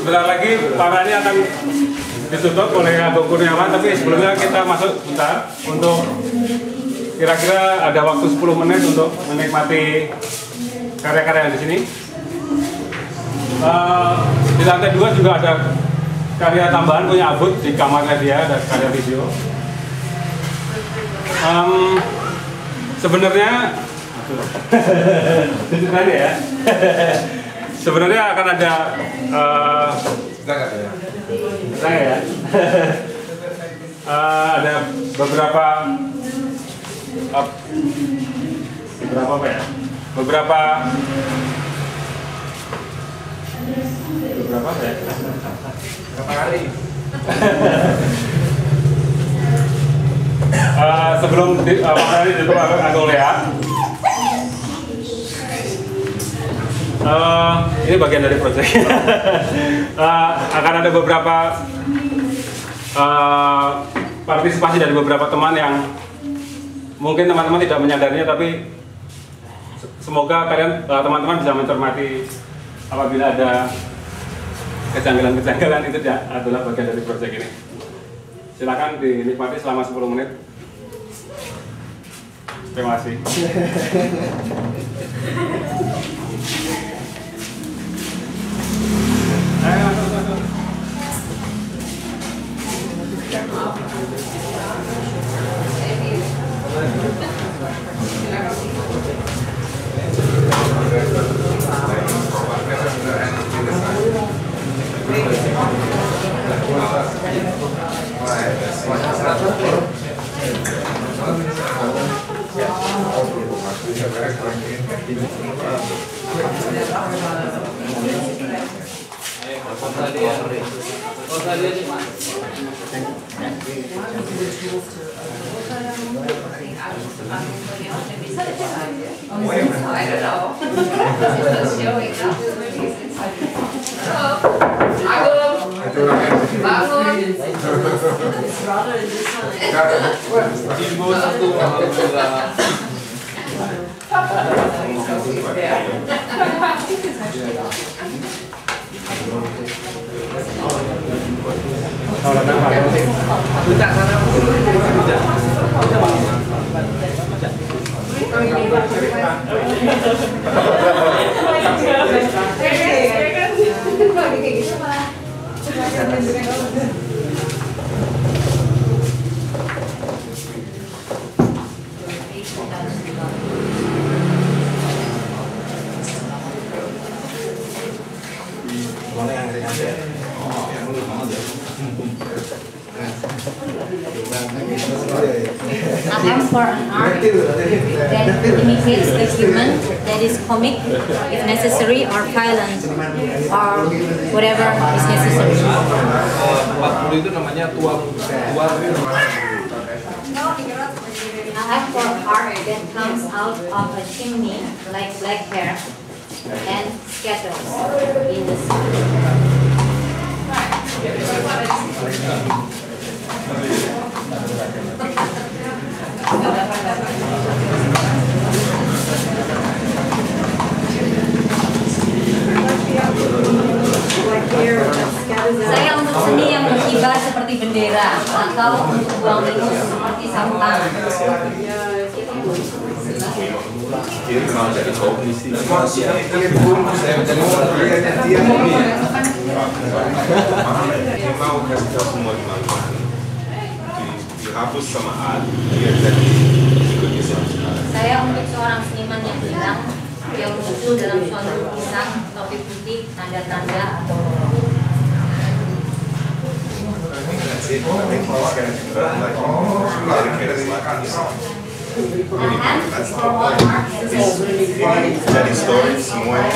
sebentar lagi para ini akan ditutup oleh Agung Kurniawan, tapi sebelumnya kita masuk bentar untuk kira-kira ada waktu 10 menit untuk menikmati karya-karya yang di sini. Di lantai 2 juga ada karya tambahan punya Abud di kamarnya dia, ada karya video. Sebenarnya ya. Sebenarnya akan ada ada beberapa kali sebelum materi itu aku lihat ini bagian dari proyek. Akan ada beberapa partisipasi dari beberapa teman yang mungkin teman-teman tidak menyadarinya, tapi semoga kalian teman-teman bisa mencermati apabila ada kejanggalan-kejanggalan itu adalah bagian dari proyek ini. Silakan dinikmati selama 10 menit. Terima kasih. For an art that imitates the human, that is comic if necessary, or violent, or whatever is necessary. 40 itu namanya tua. I for art that comes out of a chimney like black hair and scatters in the sun. Saya untuk seni yang berkibar seperti bendera atau untuk buang minum seperti sarung tangan. Saya untuk seorang seniman yang hilang, yang muncul dalam suatu lukisan, topi putih, tanda-tanda atau Jadi story semuanya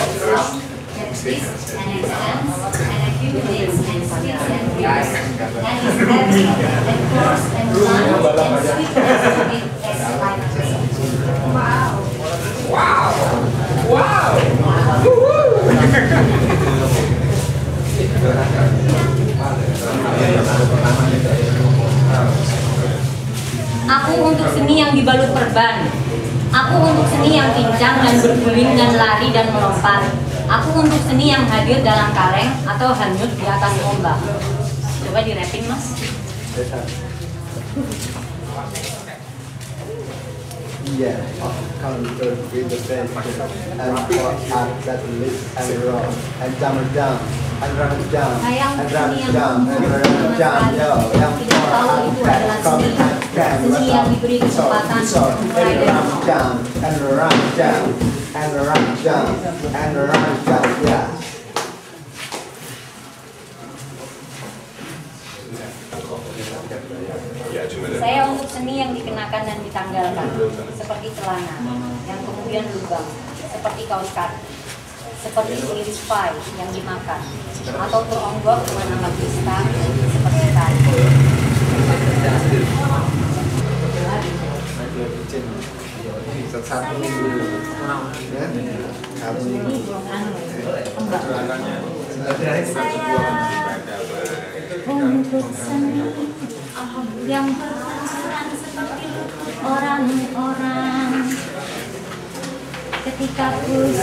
Aku untuk seni yang dibalut perban. Aku untuk seni yang pincang dan berguling dan lari dan melompat. Aku untuk seni yang hadir dalam kaleng atau hanyut di atas ombak. Coba di rapping, Mas. Yeah, counter with the best and for up that lift and roll and jump down and run down and run down and run down yo yang Tidak tahu itu adalah seni. Seni yang diberi kesempatan untuk mulai dari run down and run down and run down and run down yeah. Saya untuk seni yang dikenakan dan ditanggalkan, seperti celana, yang kemudian lubang, seperti kaos kaki, seperti iris pie yang dimakan, atau teronggok dengan nama pista, seperti tadi. Satu minggu Untuk seni yang berperan seperti orang-orang, ketika bus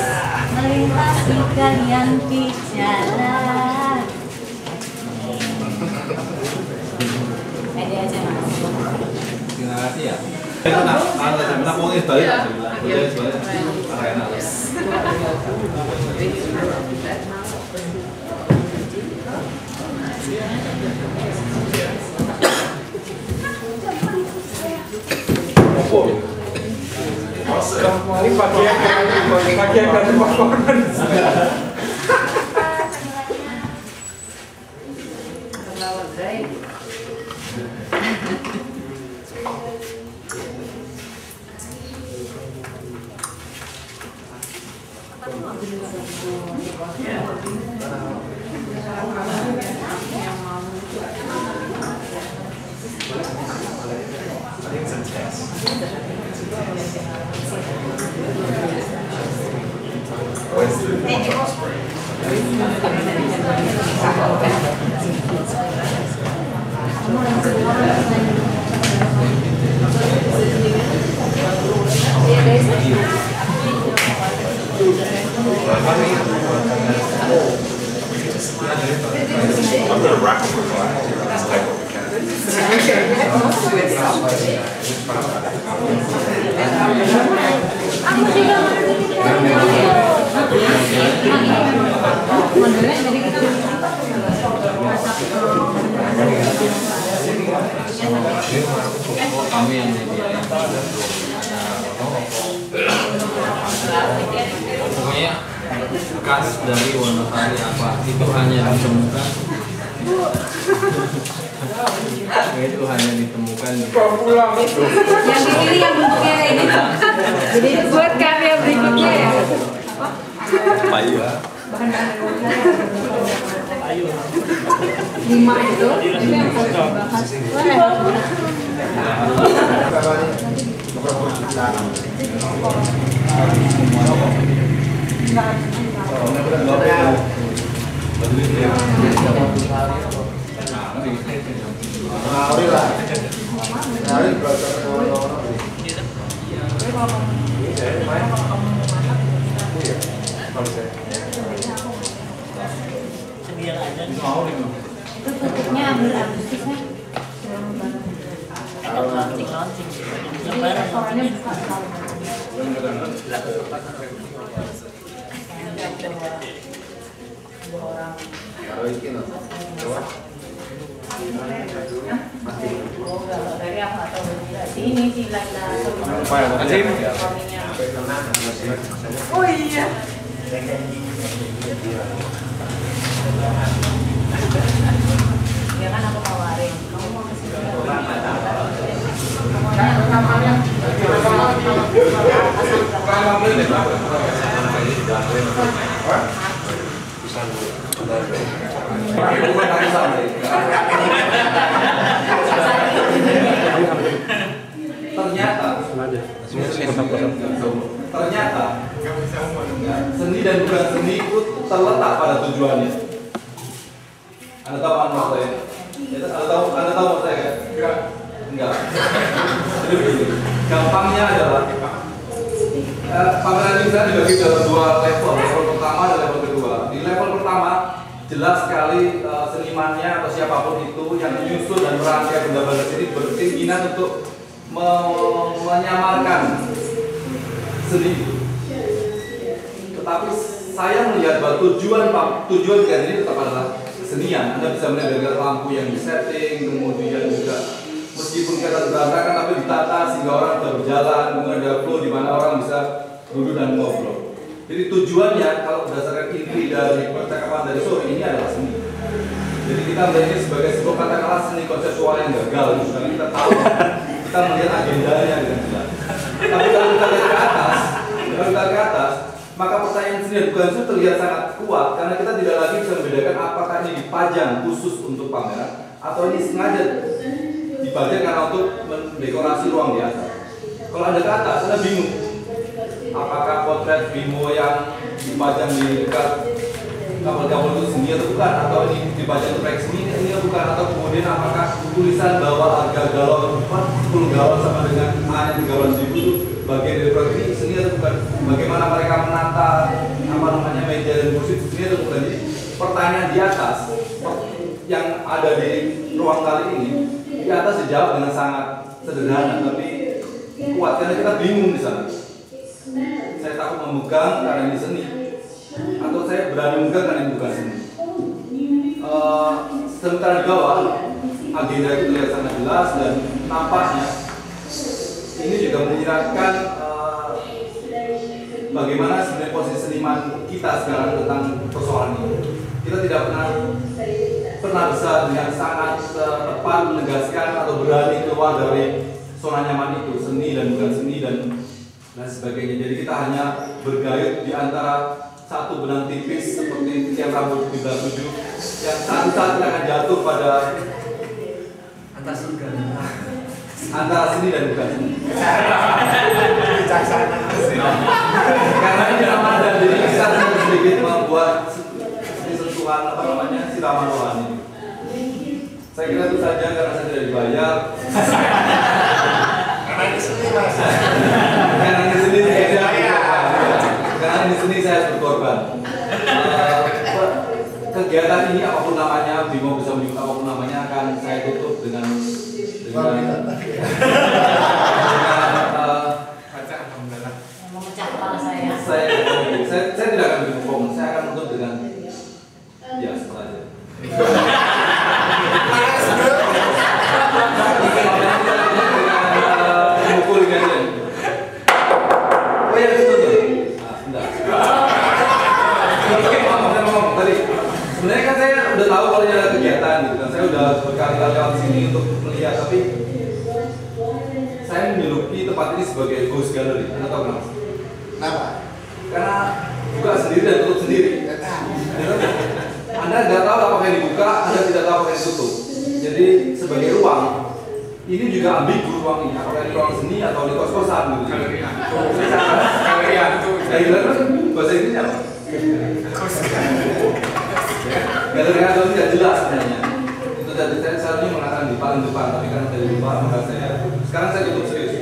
melintasi kalian di jalan. Pede aja, Mas. Terima kasih ya. Kita mau ini balik. Ini bagian dari performance. I'm gonna rock with this type of mechanic. Kami yang menyediakan pokoknya khas dari Wonosari apa itu hanya ditemukan itu hanya ditemukan Yang dipilih yang bentuknya kayak gitu. Jadi buat karya berikutnya ya. Lima itu yang harus dibahas. Itu tutupnya Agustus ya. Jadi restorannya buka tahun. Ini sih oh iya. Ya kan aku tawarin, kamu mau kesini ternyata seni dan bukan seni itu terletak pada tujuannya. Anda tahu apa maksud saya? Anda tahu maksud saya kan? Enggak. Jadi begini, gampangnya adalah pameran ini saya dibagi dalam dua level, level pertama dan level kedua. Di level pertama jelas sekali senimannya atau siapapun itu yang menyusun dan merangkai benda bagas ini berkeinginan untuk menyamarkan seni. Tetapi saya melihat bahwa tujuan kegiatan ini tetap adalah kesenian. Anda bisa melihat dari lampu yang disetting, kemudian juga meskipun kelihatan berantakan tapi ditata sehingga orang bisa berjalan, kemudian ada flow di mana orang bisa duduk dan ngobrol. Jadi tujuannya kalau berdasarkan inti dari percakapan dari sore ini adalah seni. Jadi kita melihat ini sebagai sebuah katakanlah seni konseptual yang gagal, karena kita tahu kita melihat agendanya dengan jelas. Tapi kalau kita lihat ke atas, maka pertanyaan seni dan bukan itu terlihat sangat kuat karena kita tidak lagi bisa membedakan apakah ini dipajang khusus untuk pameran atau ini sengaja dipajang karena untuk mendekorasi ruang biasa. Kalau Anda ke atas, Anda bingung. Apakah potret Bimo yang dipajang di dekat kapal-kapal itu seni atau bukan? Atau ini dipajang proyek seni ini atau bukan? Atau kemudian apakah tulisan bahwa harga galon 10 galon sama dengan A yang 3 galon itu bagian dari proyek ini seni atau bukan? Bagaimana mereka menata meja dan kursi seni atau bukan? Jadi pertanyaan di atas yang ada di ruang kali ini di atas dijawab dengan sangat sederhana tapi kuat karena kita bingung di sana. Saya takut memegang karena ini seni, atau saya berani memegang karena ini bukan seni. Sementara di bawah agenda itu terlihat sangat jelas dan nampaknya ini juga menyiratkan bagaimana sebenarnya posisi seniman kita sekarang tentang persoalan ini. Kita tidak pernah bisa dengan sangat tepat menegaskan atau berani keluar dari zona nyaman itu, seni dan bukan seni dan sebagainya. Jadi kita hanya bergayut di antara satu benang tipis seperti tiang rambut di belah 7 yang satu saat akan jatuh pada antara seni dan bukan seni. Karena ini Ramadan, jadi kita sedikit membuat sentuhan siraman rohani. Saya kira itu saja karena saya tidak dibayar. Karena di sini mas. Karena di sini saya harus berkorban. Kegiatan ini apapun namanya, Bimo bisa menyebut apapun namanya, akan saya tutup dengan memecah kepala saya. Saya tidak akan bikin komen, saya akan tutup dengan ya setelah mukul gitu. Oh ya itu tuh. Tadi sebenarnya kan saya udah tahu kalau ada kegiatan gitu kan. Saya udah berkali-kali lewat sini untuk melihat, tapi saya menyelupi tempat ini sebagai ghost gallery. Anda tahu kenapa? Kenapa? Karena buka sendiri dan tutup sendiri. Anda nggak tahu apakah yang dibuka, Anda tidak tahu apakah yang ditutup. Jadi sebagai ruang, ini juga ambigu ruang ini. Apakah ini ruang seni atau di kos-kosan gitu. Galeria itu. Saya bilang bahasa Inggrisnya apa? Galeria itu tidak jelas sebenarnya. Itu tadi saya seharusnya mengatakan di paling depan, tapi karena saya lupa maka saya. Sekarang saya tutup serius.